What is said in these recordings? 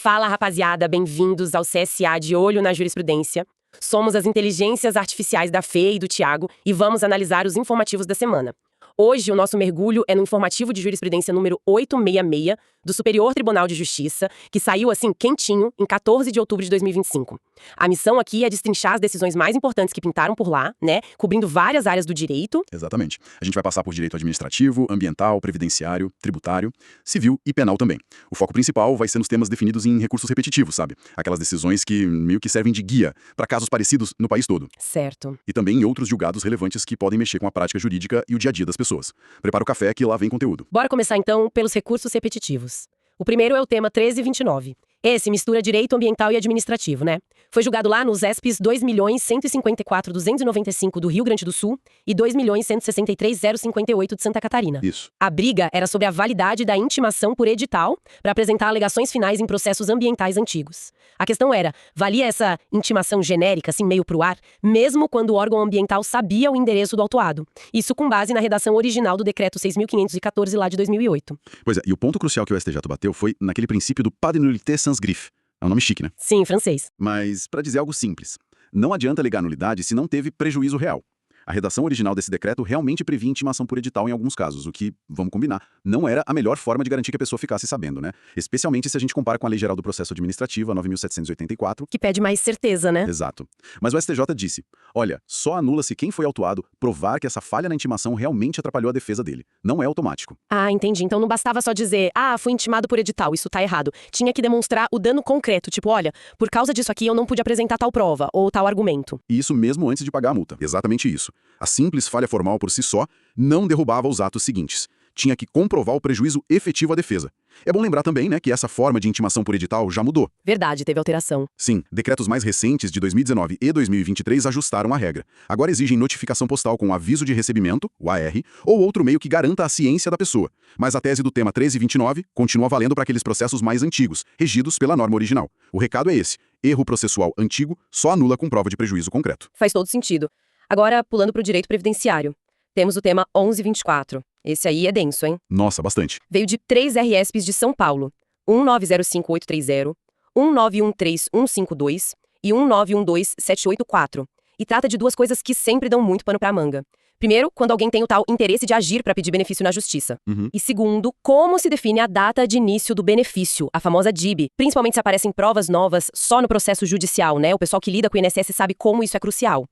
Fala, rapaziada, bem-vindos ao CSA de Olho na Jurisprudência. Somos as inteligências artificiais da Fê e do Thiago e vamos analisar os informativos da semana. Hoje, o nosso mergulho é no informativo de jurisprudência número 866 do Superior Tribunal de Justiça, que saiu assim quentinho em 14 de outubro de 2025. A missão aqui é destrinchar as decisões mais importantes que pintaram por lá, né, cobrindo várias áreas do direito. Exatamente. A gente vai passar por direito administrativo, ambiental, previdenciário, tributário, civil e penal também. O foco principal vai ser nos temas definidos em recursos repetitivos, sabe? Aquelas decisões que meio que servem de guia para casos parecidos no país todo. Certo. E também em outros julgados relevantes que podem mexer com a prática jurídica e o dia a dia das pessoas. Prepara o café que lá vem conteúdo. Bora começar então pelos recursos repetitivos. O primeiro é o tema 1329. Esse mistura direito ambiental e administrativo, né? Foi julgado lá nos ESPs 2.154.295 do Rio Grande do Sul e 2.163.058 de Santa Catarina. Isso. A briga era sobre a validade da intimação por edital para apresentar alegações finais em processos ambientais antigos. A questão era, valia essa intimação genérica, assim meio pro ar, mesmo quando o órgão ambiental sabia o endereço do autuado? Isso com base na redação original do Decreto 6.514 lá de 2008. Pois é, e o ponto crucial que o STJ bateu foi naquele princípio do pas de nullité sans griffe. É um nome chique, né? Sim, em francês. Mas, para dizer algo simples, não adianta alegar nulidade se não teve prejuízo real. A redação original desse decreto realmente previa intimação por edital em alguns casos, o que, vamos combinar, não era a melhor forma de garantir que a pessoa ficasse sabendo, né? Especialmente se a gente compara com a Lei Geral do Processo Administrativo, a 9.784. Que pede mais certeza, né? Exato. Mas o STJ disse, olha, só anula-se quem foi autuado provar que essa falha na intimação realmente atrapalhou a defesa dele. Não é automático. Ah, entendi. Então não bastava só dizer, fui intimado por edital, isso tá errado. Tinha que demonstrar o dano concreto, tipo, olha, por causa disso aqui eu não pude apresentar tal prova ou tal argumento. E isso mesmo antes de pagar a multa. Exatamente isso. A simples falha formal por si só não derrubava os atos seguintes. Tinha que comprovar o prejuízo efetivo à defesa. É bom lembrar também, né, que essa forma de intimação por edital já mudou. Verdade, teve alteração. Sim, decretos mais recentes de 2019 e 2023 ajustaram a regra. Agora exigem notificação postal com aviso de recebimento, o AR, ou outro meio que garanta a ciência da pessoa. Mas a tese do tema 1329 continua valendo para aqueles processos mais antigos, regidos pela norma original. O recado é esse: erro processual antigo só anula com prova de prejuízo concreto. Faz todo sentido. Agora, pulando para o direito previdenciário. Temos o tema 1124. Esse aí é denso, hein? Nossa, bastante. Veio de 3 RSPs de São Paulo. 1905830, 1913152 e 1912784. E trata de duas coisas que sempre dão muito pano pra manga. Primeiro, quando alguém tem o tal interesse de agir para pedir benefício na justiça. E segundo, como se define a data de início do benefício, a famosa DIB. Principalmente se aparecem provas novas só no processo judicial, né? O pessoal que lida com o INSS sabe como isso é crucial.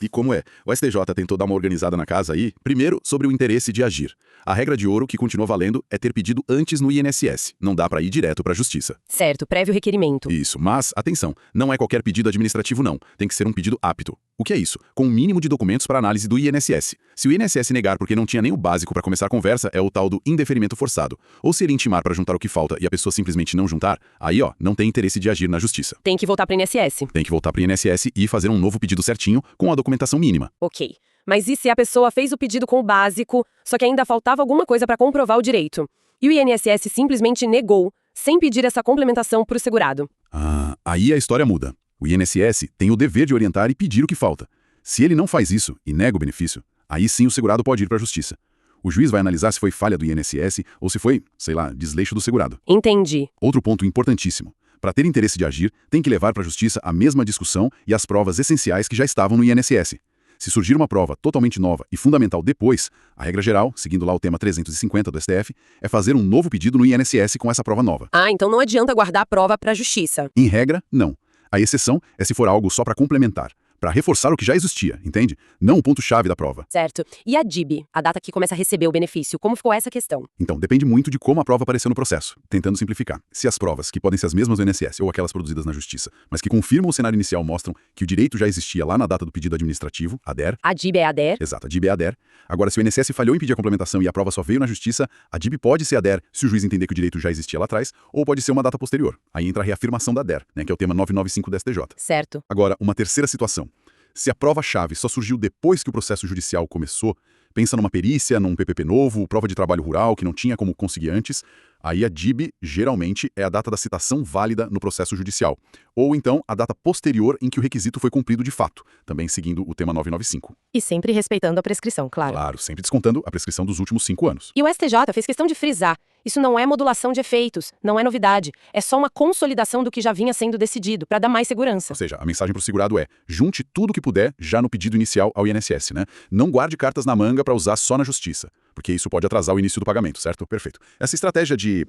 E como é? O STJ tentou dar uma organizada na casa aí, primeiro sobre o interesse de agir. A regra de ouro que continua valendo é ter pedido antes no INSS. Não dá para ir direto para a justiça. Certo, prévio requerimento. Isso, mas, atenção, não é qualquer pedido administrativo não. Tem que ser um pedido apto. O que é isso? Com um mínimo de documentos para análise do INSS. Se o INSS negar porque não tinha nem o básico para começar a conversa, é o tal do indeferimento forçado. Ou se ele intimar para juntar o que falta e a pessoa simplesmente não juntar, aí não tem interesse de agir na justiça. Tem que voltar para o INSS. Tem que voltar para o INSS e fazer um novo pedido certinho com a documentação mínima. Ok. Mas e se a pessoa fez o pedido com o básico, só que ainda faltava alguma coisa para comprovar o direito? E o INSS simplesmente negou, sem pedir essa complementação para o segurado? Aí a história muda. O INSS tem o dever de orientar e pedir o que falta. Se ele não faz isso e nega o benefício, aí sim o segurado pode ir para a justiça. O juiz vai analisar se foi falha do INSS ou se foi, desleixo do segurado. Entendi. Outro ponto importantíssimo. Para ter interesse de agir, tem que levar para a justiça a mesma discussão e as provas essenciais que já estavam no INSS. Se surgir uma prova totalmente nova e fundamental depois, a regra geral, seguindo lá o tema 350 do STF, é fazer um novo pedido no INSS com essa prova nova. Então não adianta guardar a prova para a justiça. Em regra, não. A exceção é se for algo só para complementar, para reforçar o que já existia, entende? Não o ponto-chave da prova. Certo. E a DIB, a data que começa a receber o benefício, como ficou essa questão? Então, depende muito de como a prova apareceu no processo, tentando simplificar. Se as provas, que podem ser as mesmas do INSS ou aquelas produzidas na Justiça, mas que confirmam o cenário inicial, mostram que o direito já existia lá na data do pedido administrativo, a DER. A DIB é a DER? Exato, a DIB é a DER. Agora, se o INSS falhou em pedir a complementação e a prova só veio na Justiça, a DIB pode ser a DER se o juiz entender que o direito já existia lá atrás, ou pode ser uma data posterior. Aí entra a reafirmação da DER, né, que é o tema 995 do STJ. Certo. Agora, uma terceira situação. Se a prova-chave só surgiu depois que o processo judicial começou, pensa numa perícia, num PPP novo, prova de trabalho rural que não tinha como conseguir antes, aí a DIB geralmente é a data da citação válida no processo judicial. Ou então a data posterior em que o requisito foi cumprido de fato, também seguindo o tema 995. E sempre respeitando a prescrição, claro. Claro, sempre descontando a prescrição dos últimos 5 anos. E o STJ fez questão de frisar Isso não é modulação de efeitos, não é novidade. É só uma consolidação do que já vinha sendo decidido, para dar mais segurança. Ou seja, a mensagem para o segurado é: junte tudo o que puder já no pedido inicial ao INSS, né? Não guarde cartas na manga para usar só na justiça, porque isso pode atrasar o início do pagamento, certo? Perfeito. Essa estratégia de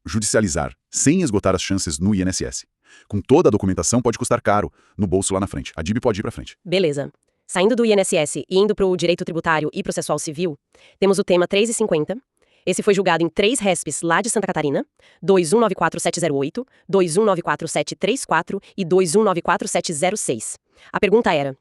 judicializar sem esgotar as chances no INSS, com toda a documentação, pode custar caro no bolso lá na frente. A DIB pode ir para frente. Beleza. Saindo do INSS e indo para o direito tributário e processual civil, temos o tema 350. Esse foi julgado em 3 RESPs lá de Santa Catarina, 2194708, 2194734 e 2194706. A pergunta era: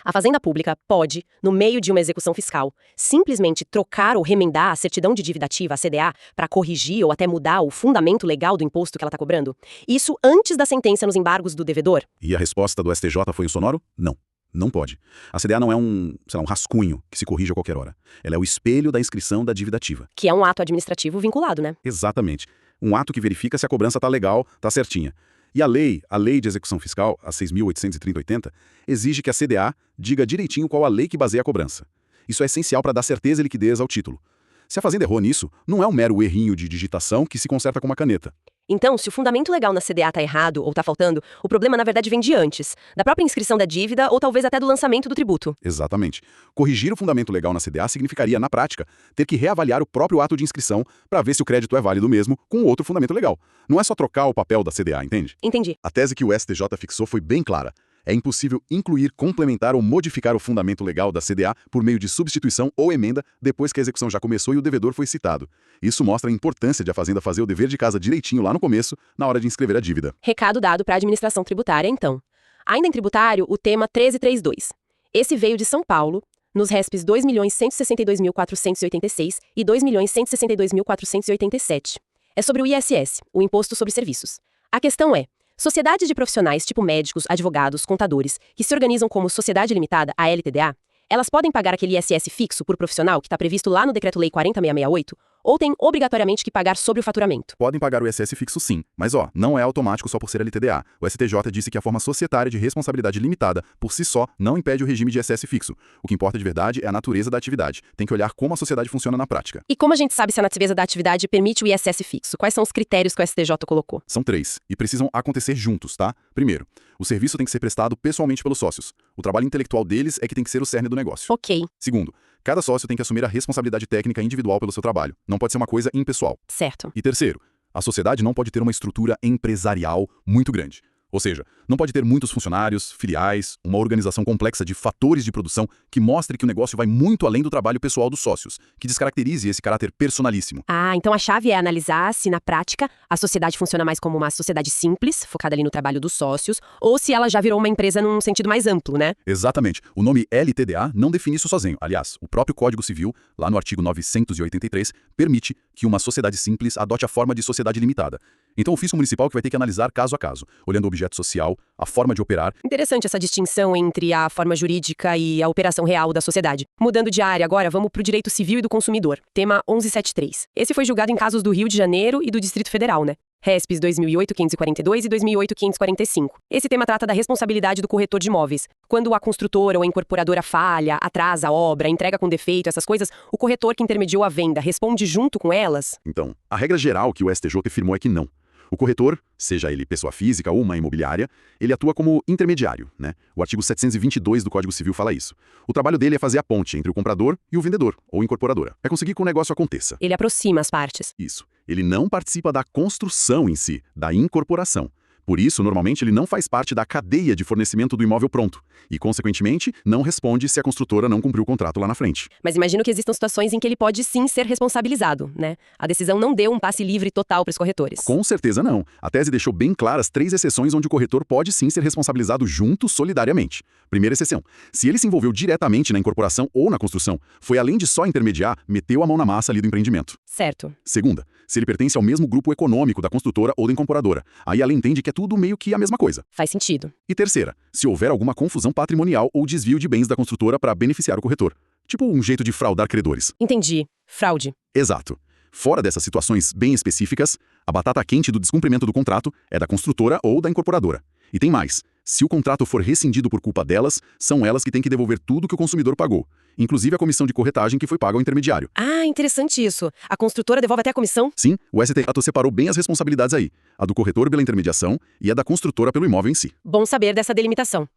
a Fazenda Pública pode, no meio de uma execução fiscal, simplesmente trocar ou remendar a certidão de dívida ativa, a CDA, para corrigir ou até mudar o fundamento legal do imposto que ela está cobrando? Isso antes da sentença nos embargos do devedor? E a resposta do STJ foi o sonoro? Não. Não pode. A CDA não é um rascunho que se corrige a qualquer hora. Ela é o espelho da inscrição da dívida ativa. Que é um ato administrativo vinculado, né? Exatamente. Um ato que verifica se a cobrança está legal, está certinha. E a lei de execução fiscal, a 6.830/80, exige que a CDA diga direitinho qual a lei que baseia a cobrança. Isso é essencial para dar certeza e liquidez ao título. Se a Fazenda errou nisso, não é um mero errinho de digitação que se conserta com uma caneta. Então, se o fundamento legal na CDA está errado ou está faltando, o problema na verdade vem de antes, da própria inscrição da dívida ou talvez até do lançamento do tributo. Exatamente. Corrigir o fundamento legal na CDA significaria, na prática, ter que reavaliar o próprio ato de inscrição para ver se o crédito é válido mesmo com outro fundamento legal. Não é só trocar o papel da CDA, entende? Entendi. A tese que o STJ fixou foi bem clara. É impossível incluir, complementar ou modificar o fundamento legal da CDA por meio de substituição ou emenda depois que a execução já começou e o devedor foi citado. Isso mostra a importância de a Fazenda fazer o dever de casa direitinho lá no começo, na hora de inscrever a dívida. Recado dado para a administração tributária, então. Ainda em tributário, o tema 1332. Esse veio de São Paulo, nos RESPs 2.162.486 e 2.162.487. É sobre o ISS, o Imposto sobre Serviços. A questão é: sociedades de profissionais tipo médicos, advogados, contadores, que se organizam como sociedade limitada, a LTDA, elas podem pagar aquele ISS fixo por profissional que está previsto lá no Decreto-Lei 40.668, ou têm obrigatoriamente que pagar sobre o faturamento? Podem pagar o ISS fixo sim, mas não é automático só por ser LTDA. O STJ disse que a forma societária de responsabilidade limitada, por si só, não impede o regime de ISS fixo. O que importa de verdade é a natureza da atividade. Tem que olhar como a sociedade funciona na prática. E como a gente sabe se a natureza da atividade permite o ISS fixo? Quais são os critérios que o STJ colocou? São 3, e precisam acontecer juntos, tá? Primeiro, o serviço tem que ser prestado pessoalmente pelos sócios. O trabalho intelectual deles é que tem que ser o cerne do negócio. Ok. Segundo, cada sócio tem que assumir a responsabilidade técnica individual pelo seu trabalho. Não pode ser uma coisa impessoal. Certo. E terceiro, a sociedade não pode ter uma estrutura empresarial muito grande. Ou seja, não pode ter muitos funcionários, filiais, uma organização complexa de fatores de produção que mostre que o negócio vai muito além do trabalho pessoal dos sócios, que descaracterize esse caráter personalíssimo. Ah, então a chave é analisar se, na prática, a sociedade funciona mais como uma sociedade simples, focada ali no trabalho dos sócios, ou se ela já virou uma empresa num sentido mais amplo, né? Exatamente. O nome LTDA não define isso sozinho. Aliás, o próprio Código Civil, lá no artigo 983, permite que uma sociedade simples adote a forma de sociedade limitada. Então, o ofício municipal que vai ter que analisar caso a caso, olhando o objeto social, a forma de operar. Interessante essa distinção entre a forma jurídica e a operação real da sociedade. Mudando de área agora, vamos para o direito civil e do consumidor. Tema 1173. Esse foi julgado em casos do Rio de Janeiro e do Distrito Federal, né? RESPs 2008.542 e 2008.545. Esse tema trata da responsabilidade do corretor de imóveis. Quando a construtora ou a incorporadora falha, atrasa a obra, entrega com defeito, essas coisas, o corretor que intermediou a venda responde junto com elas? Então, a regra geral que o STJ afirmou é que não. O corretor, seja ele pessoa física ou uma imobiliária, ele atua como intermediário, né? O artigo 722 do Código Civil fala isso. O trabalho dele é fazer a ponte entre o comprador e o vendedor, ou incorporadora. É conseguir que o negócio aconteça. Ele aproxima as partes. Isso. Ele não participa da construção em si, da incorporação. Por isso, normalmente, ele não faz parte da cadeia de fornecimento do imóvel pronto e, consequentemente, não responde se a construtora não cumpriu o contrato lá na frente. Mas imagino que existam situações em que ele pode sim ser responsabilizado, né? A decisão não deu um passe livre total para os corretores. Com certeza não. A tese deixou bem claras 3 exceções onde o corretor pode sim ser responsabilizado junto solidariamente. Primeira exceção: se ele se envolveu diretamente na incorporação ou na construção, foi além de só intermediar, meteu a mão na massa ali do empreendimento. Certo. Segunda, se ele pertence ao mesmo grupo econômico da construtora ou da incorporadora. Aí ela entende que é tudo meio que a mesma coisa. Faz sentido. E terceira, se houver alguma confusão patrimonial ou desvio de bens da construtora para beneficiar o corretor. Tipo um jeito de fraudar credores. Entendi. Fraude. Exato. Fora dessas situações bem específicas, a batata quente do descumprimento do contrato é da construtora ou da incorporadora. E tem mais. Se o contrato for rescindido por culpa delas, são elas que têm que devolver tudo que o consumidor pagou, inclusive a comissão de corretagem que foi paga ao intermediário. Ah, interessante isso. A construtora devolve até a comissão? Sim, o STJ separou bem as responsabilidades aí, a do corretor pela intermediação e a da construtora pelo imóvel em si. Bom saber dessa delimitação.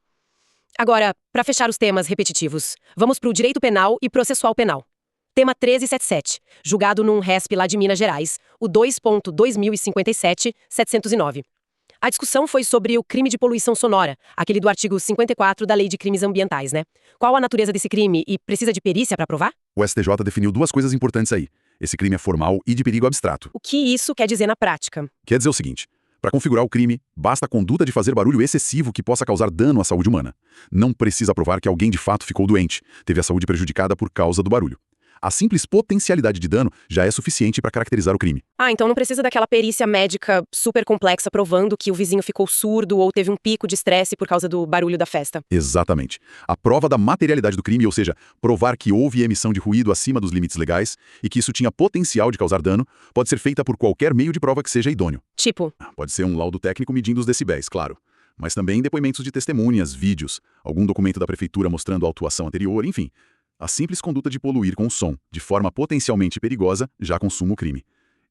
Agora, para fechar os temas repetitivos, vamos para o direito penal e processual penal. Tema 1377, julgado num RESP lá de Minas Gerais, o 2.2057-709. A discussão foi sobre o crime de poluição sonora, aquele do artigo 54 da Lei de Crimes Ambientais, né? Qual a natureza desse crime e precisa de perícia para provar? O STJ definiu duas coisas importantes aí. Esse crime é formal e de perigo abstrato. O que isso quer dizer na prática? Quer dizer o seguinte: para configurar o crime, basta a conduta de fazer barulho excessivo que possa causar dano à saúde humana. Não precisa provar que alguém de fato ficou doente, teve a saúde prejudicada por causa do barulho. A simples potencialidade de dano já é suficiente para caracterizar o crime. Ah, então não precisa daquela perícia médica super complexa provando que o vizinho ficou surdo ou teve um pico de estresse por causa do barulho da festa. Exatamente. A prova da materialidade do crime, ou seja, provar que houve emissão de ruído acima dos limites legais e que isso tinha potencial de causar dano, pode ser feita por qualquer meio de prova que seja idôneo. Tipo? Pode ser um laudo técnico medindo os decibéis, claro. Mas também depoimentos de testemunhas, vídeos, algum documento da prefeitura mostrando a autuação anterior, enfim. A simples conduta de poluir com o som, de forma potencialmente perigosa, já consuma o crime.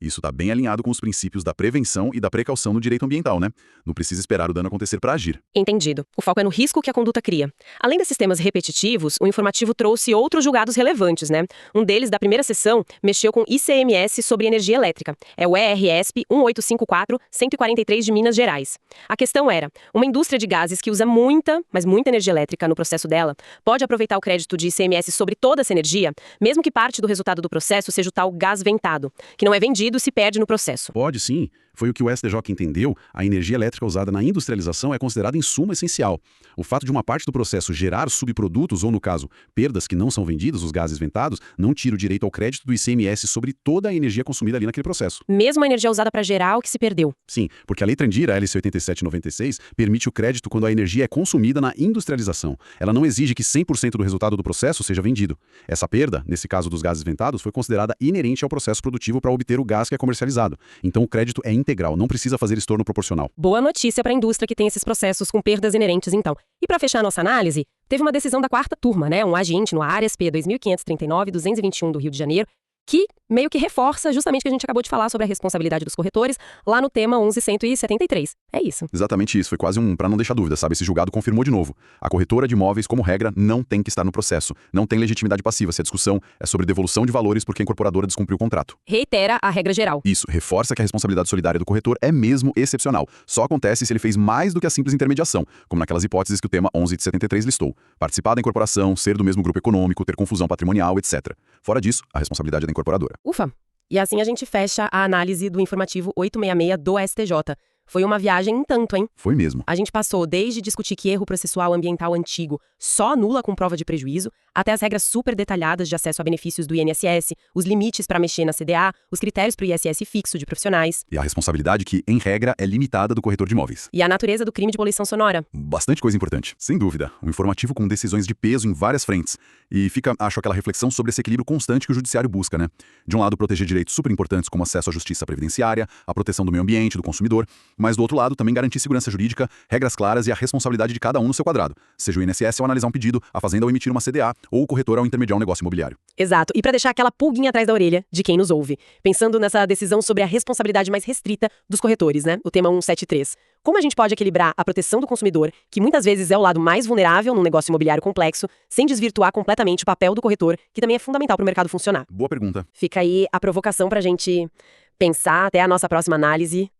Isso está bem alinhado com os princípios da prevenção e da precaução no direito ambiental, né? Não precisa esperar o dano acontecer para agir. Entendido. O foco é no risco que a conduta cria. Além desses temas repetitivos, o informativo trouxe outros julgados relevantes, né? Um deles, da primeira sessão, mexeu com ICMS sobre energia elétrica. É o ERSP 1854-143 de Minas Gerais. A questão era, uma indústria de gases que usa muita, mas muita energia elétrica no processo dela, pode aproveitar o crédito de ICMS sobre toda essa energia, mesmo que parte do resultado do processo seja o tal gás ventado, que não é vendido se perde no processo. Pode sim. Foi o que o STJ entendeu, a energia elétrica usada na industrialização é considerada insumo essencial. O fato de uma parte do processo gerar subprodutos ou, no caso, perdas que não são vendidas, os gases ventados, não tira o direito ao crédito do ICMS sobre toda a energia consumida ali naquele processo. Mesmo a energia usada para gerar o que se perdeu. Sim, porque a Lei Trandira, a LC 8796, permite o crédito quando a energia é consumida na industrialização. Ela não exige que 100% do resultado do processo seja vendido. Essa perda, nesse caso dos gases ventados, foi considerada inerente ao processo produtivo para obter o gás que é comercializado. Então o crédito é integral, não precisa fazer estorno proporcional. Boa notícia para a indústria que tem esses processos com perdas inerentes, então. E para fechar a nossa análise, teve uma decisão da quarta turma, né? Um agente no ARESP 2539-221 do Rio de Janeiro, que meio que reforça justamente o que a gente acabou de falar sobre a responsabilidade dos corretores lá no tema 11.173. É isso. Exatamente isso, foi quase pra não deixar dúvida, sabe? Esse julgado confirmou de novo. A corretora de imóveis, como regra, não tem que estar no processo. Não tem legitimidade passiva se a discussão é sobre devolução de valores porque a incorporadora descumpriu o contrato. Reitera a regra geral. Isso, reforça que a responsabilidade solidária do corretor é mesmo excepcional. Só acontece se ele fez mais do que a simples intermediação, como naquelas hipóteses que o tema 11.73 listou. Participar da incorporação, ser do mesmo grupo econômico, ter confusão patrimonial, etc. Fora disso, a responsabilidade é da incorporadora. Ufa! E assim a gente fecha a análise do informativo 866 do STJ. Foi uma viagem em tanto, hein? Foi mesmo. A gente passou desde discutir que erro processual ambiental antigo só anula com prova de prejuízo, até as regras super detalhadas de acesso a benefícios do INSS, os limites para mexer na CDA, os critérios para o ISS fixo de profissionais. E a responsabilidade que, em regra, é limitada do corretor de imóveis. E a natureza do crime de poluição sonora. Bastante coisa importante, sem dúvida. Um informativo com decisões de peso em várias frentes. E fica, acho, aquela reflexão sobre esse equilíbrio constante que o judiciário busca, né? De um lado, proteger direitos super importantes como acesso à justiça previdenciária, a proteção do meio ambiente, do consumidor, mas do outro lado também garantir segurança jurídica, regras claras e a responsabilidade de cada um no seu quadrado, seja o INSS ao analisar um pedido, a Fazenda ao emitir uma CDA ou o corretor ao intermediar um negócio imobiliário. Exato, e para deixar aquela pulguinha atrás da orelha de quem nos ouve, pensando nessa decisão sobre a responsabilidade mais restrita dos corretores, né? O tema 173. Como a gente pode equilibrar a proteção do consumidor, que muitas vezes é o lado mais vulnerável num negócio imobiliário complexo, sem desvirtuar completamente o papel do corretor, que também é fundamental para o mercado funcionar? Boa pergunta. Fica aí a provocação pra gente pensar até a nossa próxima análise.